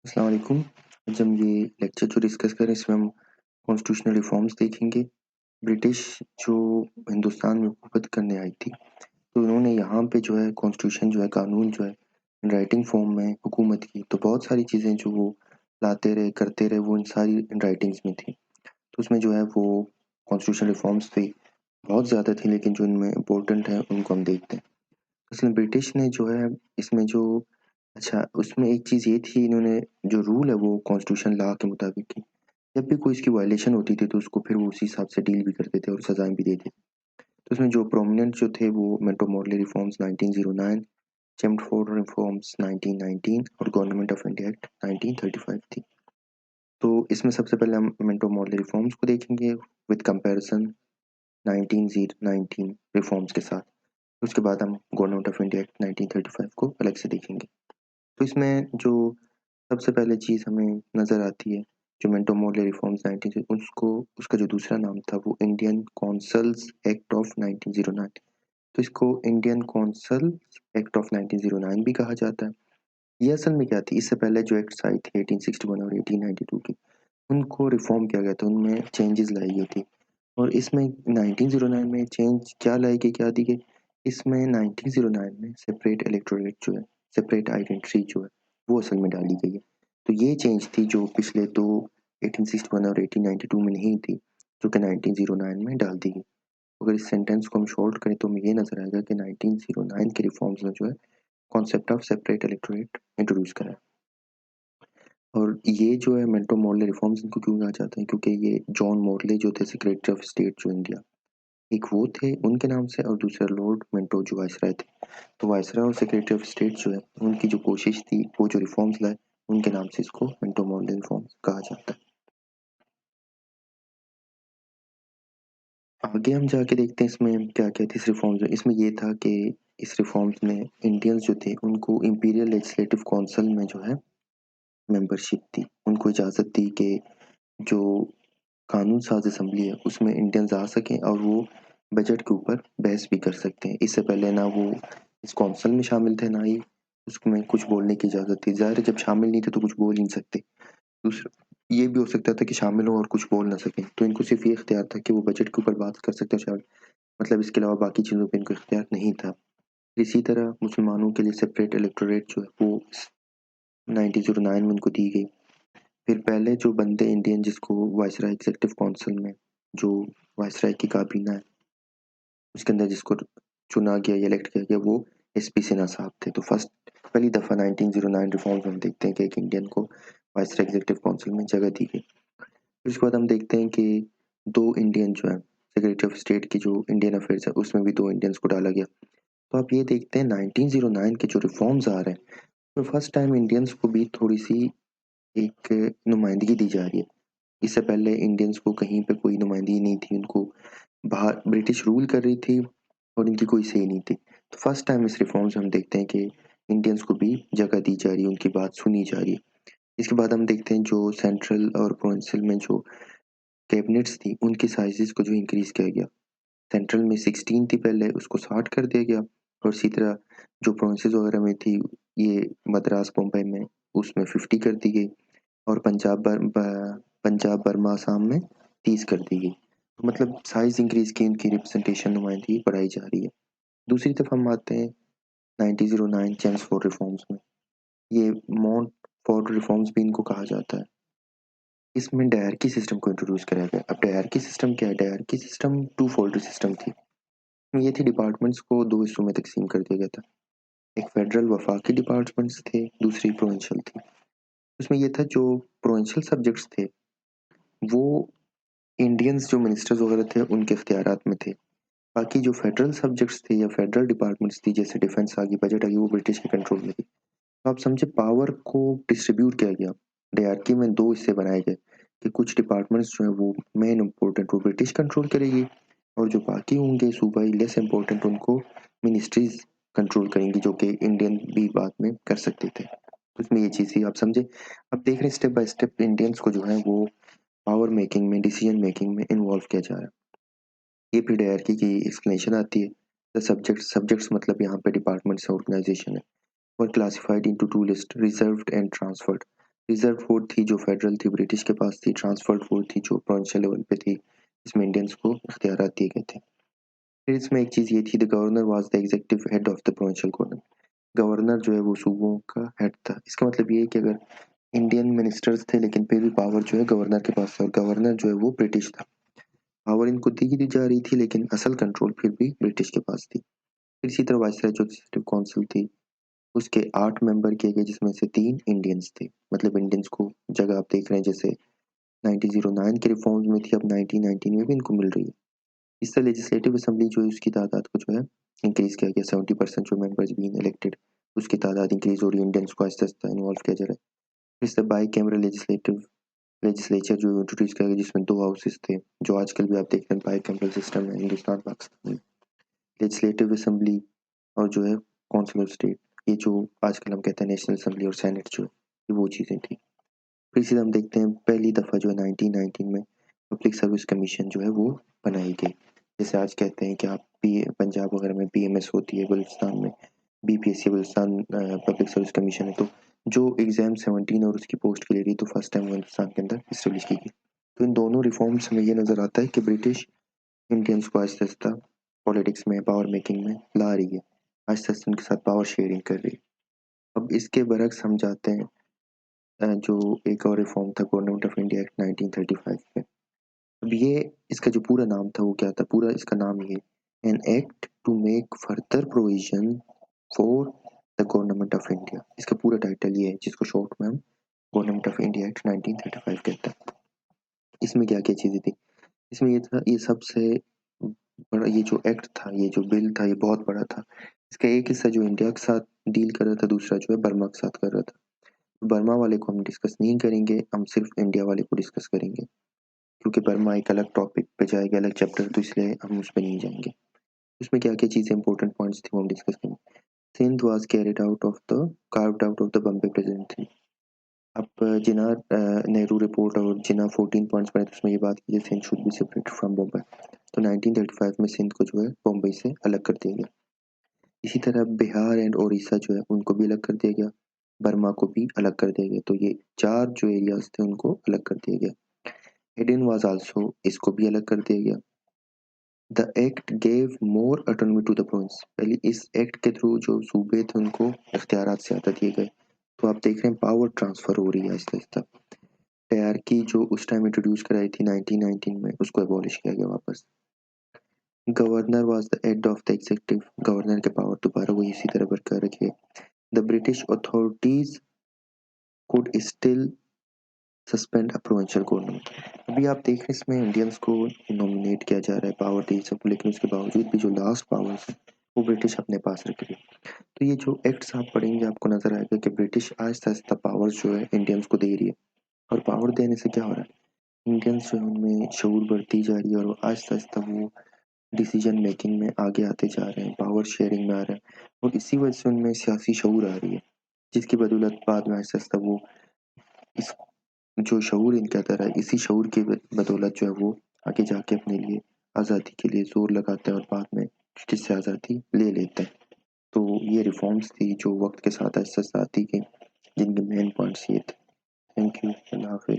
अस्सलाम वालेकुम। आज हम ये लेक्चर जो डिस्कस कर रहे हैं इसमें हम कॉन्स्टिट्यूशनल रिफॉर्म्स देखेंगे। ब्रिटिश जो हिंदुस्तान में हुकूमत करने आई थी, तो उन्होंने यहाँ पे जो है कॉन्स्टिट्यूशन जो है कानून जो है राइटिंग फॉर्म में हुकूमत की। तो बहुत सारी चीज़ें जो वो लाते रहे, करते रहे, वो इन सारी राइटिंग्स में थी। तो उसमें जो है वो कॉन्स्टिट्यूशनल रिफॉर्म्स थी, बहुत ज़्यादा थी, लेकिन जो इनमें इम्पोर्टेंट है उनको हम देखते हैं। असल ब्रिटिश ने जो है इसमें जो अच्छा उसमें एक चीज़ ये थी, इन्होंने जो रूल है वो कॉन्स्टिट्यूशन लॉ के मुताबिक की। जब भी कोई इसकी वायलेशन होती थी तो उसको फिर वो उसी हिसाब से डील भी करते थे और सज़ाएँ भी देते थे। तो उसमें जो प्रोमिनेंट जो थे वो Minto Morley reforms 1909, Chelmsford reforms 1919 और गवर्नमेंट ऑफ इंडिया एक्ट 1935 थी। तो इसमें सबसे पहले हम मिंटो मॉर्ले रिफॉर्म्स को देखेंगे विद कंपैरिजन 1919 रिफॉर्म्स के साथ। उसके बाद हम गवर्नमेंट ऑफ इंडिया एक्ट 1935 को अलग से देखेंगे। तो इसमें जो सबसे पहले चीज़ हमें नज़र आती है, जो मिंटो मॉर्ले रिफॉर्म्स 19 उसको उसका जो दूसरा नाम था वो इंडियन कॉन्सल्स एक्ट ऑफ 1909। तो इसको इंडियन कॉन्सल्स एक्ट ऑफ 1909 भी कहा जाता है। ये असल में क्या थी, इससे पहले जो एक्ट्स आई थी 1861 और 1892 की, उनको रिफॉर्म किया गया था, उनमें चेंजेस लाई गई थी। और इसमें 1909 में चेंज क्या लाई गई, क्या दी गई? इसमें 1909 में सेपरेट इलेक्टोरेट जो है, सेपरेट आइडेंटिटी जो है, वो असल में डाली गई है। तो ये चेंज थी जो पिछले 2 1861 और 1892 में नहीं थी, जो कि 1909 में डाल दी गई। अगर इस सेंटेंस को हम शॉर्ट करें तो हमें ये नज़र आएगा कि 1909 के रिफॉर्म्स में जो है concept of separate electorate introduce करा है। और ये जो है मिंटो मॉर्ले रिफॉर्म्स इनको क्यों कहा जाता है? क्योंकि ये जॉन मॉर्ले जो थे सेक्रेटरी ऑफ स्टेट जो इंडिया, एक वो थे उनके नाम से, और दूसरा लॉर्ड मिंटो जो वायसराय थे। तो वायसराय और सेक्रेटरी ऑफ स्टेट जो है उनकी जो कोशिश थी वो जो रिफॉर्म्स लाए, उनके नाम से इसको मिंटो मॉर्ले रिफॉर्म्स कहा जाता है। आगे हम जाके देखते हैं इसमें क्या-क्या थी इस रिफॉर्म्स में। इसमें ये था कि इस रिफॉर्म्स में इंडियंस जो थे उनको इंपीरियल लेजिस्लेटिव काउंसिल में जो है मेंबरशिप थी। उनको इजाज़त दी कि जो कानून साज़ असेंबली है उसमें इंडियंस आ सकें और वो बजट के ऊपर बहस भी कर सकते हैं। इससे पहले ना वो इस कौंसिल में शामिल थे, ना ही उसमें कुछ बोलने की इजाज़त थी। ज़ाहिर है जब शामिल नहीं थे तो कुछ बोल ही नहीं सकते। दूसरा ये भी हो सकता था कि शामिल हों और कुछ बोल ना सकें। तो इनको सिर्फ़ ये इख्तियार था कि वो बजट के ऊपर बात कर सकते हैं शायद, मतलब इसके अलावा बाकी चीज़ों पे इनको इख्तियार नहीं था। इसी तरह मुसलमानों के लिए सेपरेट इलेक्टोरेट जो है वो 1909 में उनको दी गई। फिर पहले जो बंदे इंडियन जिसको वायसराय एग्ज़ीक्यूटिव काउंसिल में, जो वायसराय की काबीना है, उसके अंदर जिसको चुना गया या इलेक्ट किया गया वो एसपी सिन्हा साहब थे। तो फर्स्ट पहली दफ़ा 1909 रिफॉर्म्स में हम देखते हैं कि एक इंडियन को वायसराय एग्ज़ीक्यूटिव काउंसिल में जगह दी गई। फिर उसके बाद हम देखते हैं कि 2 इंडियन जो हैं, सेक्रेटरी ऑफ स्टेट की जो इंडियन अफेयर्स है उसमें भी 2 इंडियंस को डाला गया। तो आप ये देखते हैं 1909 के जो रिफॉर्म्स आ रहे हैं, तो फर्स्ट टाइम इंडियंस को भी थोड़ी-सी एक नुमाइंदगी दी जा रही है। इससे पहले इंडियंस को कहीं पे कोई नुमाइंदगी नहीं थी, उनको बाहर ब्रिटिश रूल कर रही थी और इनकी कोई सही नहीं थी। तो फर्स्ट टाइम इस रिफॉर्म्स में हम देखते हैं कि इंडियंस को भी जगह दी जा रही है, उनकी बात सुनी जा रही है। इसके बाद हम देखते हैं जो सेंट्रल और प्रोविंशियल में जो कैबिनेट्स थी, उनकी साइज़ेज़ को जो इंक्रीज़ किया गया। सेंट्रल में 16 थी पहले, उसको 60 कर दिया गया, और इसी तरह जो प्रोविंसेस वगैरह में थी, ये मद्रास, बम्बई में, उसमें 50 कर दी गई, और पंजाब, बर्मा, असम में 30 कर दी गई। तो मतलब साइज़ इंक्रीज़ की, इनकी रिप्रेजेंटेशन नुमाइंदगी बढ़ाई जा रही है। दूसरी तरफ हम आते हैं 1909 चेम्सफोर्ड रिफॉर्म्स में। ये मोंटफोर्ड रिफॉर्म्स भी इनको कहा जाता है। इसमें डायरकी सिस्टम को इंट्रोड्यूस करा गया। अब डायरकी सिस्टम क्या है? Dyarchy system two fold system थी। ये थी डिपार्टमेंट्स को 2 हिस्सों में तक़सीम कर दिया गया था। एक फेडरल वफाकी डिपार्टमेंट्स थे, दूसरी प्रोविंशियल थी। उसमें ये था जो प्रोविंशियल सब्जेक्ट्स थे, वो इंडियंस जो मिनिस्टर्स वगैरह थे उनके इख्तियारात में थे। बाकी जो फेडरल सब्जेक्ट्स थे या फेडरल डिपार्टमेंट्स थी, जैसे डिफेंस आ गई, बजट आ गई, वो ब्रिटिश के कंट्रोल में थी। तो आप समझे पावर को डिस्ट्रीब्यूट किया गया। डायरकी में 2 हिस्से बनाए गए कि कुछ डिपार्टमेंट्स जो हैं वो मेन इम्पोर्टेंट वो ब्रिटिश कंट्रोल करेगी, और जो बाकी होंगे सूबाई लेस इम्पोर्टेंट उनको मिनिस्ट्रीज़ कंट्रोल करेंगी, जो कि इंडियन भी बाद में कर सकते थे। तो इसमें ये चीज़ थी, आप समझे? अब देख रहे हैं स्टेप बाय स्टेप इंडियंस को जो है वो पावर मेकिंग में, डिसीजन मेकिंग में इन्वॉल्व किया जा रहा है। ये फिर डायरकी की एक्सप्लेनेशन आती है। द सब्जेक्ट्स मतलब यहाँ पे डिपार्टमेंट्स ऑर्गेनाइजेशन है, were classified into two lists, reserved and transferred. Reserve force थी जो फेडरल थी, ब्रिटिश के पास थी। ट्रांसफर्ड फोर्स थी जो प्रोविंशियल लेवल पे थी, इसमें इंडियंस को इख्तियारात दिए गए थे। फिर इसमें एक चीज़ ये थी, the governor was the executive head of the provincial government. Governor जो है वो सूबों का हेड था। इसका मतलब ये है कि अगर इंडियन मिनिस्टर्स थे लेकिन फिर भी पावर जो है गवर्नर के पास था, और गवर्नर जो है वो ब्रिटिश था। पावर इनको दी जा रही थी लेकिन असल कंट्रोल फिर भी ब्रिटिश के पास थी। फिर इसी तरह वाइसराय जो एग्जीक्यूटिव काउंसिल थी, उसके 8 मेंबर किए गए जिसमें से 3 इंडियंस थे। मतलब इंडियंस को जगह आप देख रहे हैं जैसे 1909 के रिफॉर्म्स में थी, अब 1919 में भी इनको मिल रही है। इससे लेजिस्लेटिव असेंबली जो है उसकी तादाद को जो है इंक्रीज किया गया। 70% जो मेंबर्स बीइंग इलेक्टेड, उसकी तादाद इंक्रीज हो रही है। इंडियंस को आहिस्ता आहिस्ता इन्वॉल्व किया जा रहा है। इससे बाई कैमरल लेजिस्लेचर जो इंट्रोड्यूस किया गया जिसमें 2 हाउसेस थे, जो आजकल भी आप देख रहे हैं बाई कैमरल सिस्टम है हिंदुस्तान पाकिस्तान में। लेजिस्लेटिव असेंबली और जो है काउंसिल ऑफ स्टेट, ये जो आजकल हम कहते हैं नेशनल असेंबली और सेनेट जो है, ये वो चीज़ें थी। फिर से हम देखते हैं पहली दफ़ा जो है 1919 में पब्लिक सर्विस कमीशन जो है वो बनाई गई। जैसे आज कहते हैं कि आप पंजाब वगैरह में पीएमएस होती है, बलूचिस्तान में BPSC Balochistan public service commission है। तो जो एग्जाम 17 और उसकी पोस्ट के लिए रही, तो फर्स्ट टाइम वो हिंदुस्तान के अंदर इस्टेब्लिश की गई। तो इन दोनों रिफॉर्म्स में ये नज़र आता है कि ब्रिटिश इंडियंस को आहिस्ता आहिस्ता पॉलिटिक्स में, पावर मेकिंग में ला रही है, आहिस्ता आहिस्ता उनके साथ पावर शेयरिंग कर रही है। अब इसके बरक्स हम जाते हैं जो एक और रिफॉर्म था गवर्नमेंट ऑफ इंडिया एक्ट 1935 में। अब ये इसका जो पूरा नाम था वो क्या था? पूरा इसका नाम ये, an act to make further provision for the government of India. इसका पूरा टाइटल ये है जिसको शॉर्ट में हम गवर्नमेंट ऑफ इंडिया एक्ट 1935 कहते हैं। इसमें क्या-क्या चीज़ें थी? इसमें ये था, ये सबसे बड़ा ये जो एक्ट था, ये जो बिल था, ये बहुत बड़ा था। इसका एक हिस्सा जो इंडिया के साथ डील कर रहा था, दूसरा जो है बर्मा के साथ कर रहा था। बर्मा वाले को हम डिस्कस नहीं करेंगे, हम सिर्फ इंडिया वाले को डिस्कस करेंगे, क्योंकि बर्मा एक अलग टॉपिक पे जाएगा, अलग चैप्टर, तो इसलिए हम उस पे नहीं जाएंगे। उसमें क्या क्या चीज़ें इंपॉर्टेंट पॉइंट्स थी वो हम डिस्कस करेंगे। Sindh was carried out of the carved out of the Bombay presidency. अब जिन्ना नेहरू रिपोर्ट और जिन्ना 14 पॉइंट्स बने, तो उसमें ये बात की है Sindh should be separated from Bombay. तो 1935 में सिंध को जो है बॉम्बे से अलग कर दिया गया। इसी तरह बिहार एंड उड़ीसा जो है उनको भी अलग कर दिया गया, बर्मा को भी अलग कर दिया गया। तो ये 4 जो एरियाज़ थे उनको अलग कर दिया गया। एडेन वाज आल्सो, इसको भी अलग कर दिया गया। The act gave more autonomy to the province. पहले इस एक्ट के थ्रू जो सूबे थे उनको इख्तियारात ज़्यादा दिए गए। तो आप देख रहे हैं पावर ट्रांसफ़र हो रही है आहिस्ता-आहिस्ता। हायरार्की जो उस टाइम इंट्रोड्यूस कराई थी 1919 में, उसको एबॉलिश किया गया वापस। Governor was the head of the executive. Governor के पावर दोबारा वही इसी तरह बरकरार रखे। The British authorities could still suspend a provincial government. अभी आप देख रहे हैं इसमें इंडियंस को नॉमिनेट किया जा रहा है, पावर दी सबको, लेकिन उसके बावजूद भी जो लास्ट पावर्स है वो ब्रिटिश अपने पास रख रही है। तो ये जो एक्ट्स आप पढ़ेंगे आपको नजर आएगा कि ब्रिटिश आहिस्ता आहिस्ता पावर्स जो है इंडियंस को दे रही है। और पावर देने से क्या हो रहा है, इंडियंस जो है उनमें शऊर बढ़ती जा रही है और आहिस्ता आहिस्ता वो डिसीजन मेकिंग में आगे आते जा रहे हैं, पावर शेयरिंग में आ रहे हैं, और इसी वजह से उनमें सियासी शऊर आ रही है, जिसकी बदौलत बाद में आहिस्ता आहिस्ता वो इस जो शऊर इनके अंदर है, इसी शऊर की बदौलत जो है वो आगे जाके अपने लिए आज़ादी के लिए जोर लगाते हैं और बाद में ब्रिटिश से आज़ादी ले लेते हैं। तो ये रिफॉर्म्स थी जो वक्त के साथ आहिस्ता आहिस्ता आती गई, जिनके मेन पॉइंट्स ये थे। थैंक यू, अल्लाह हाफिज़।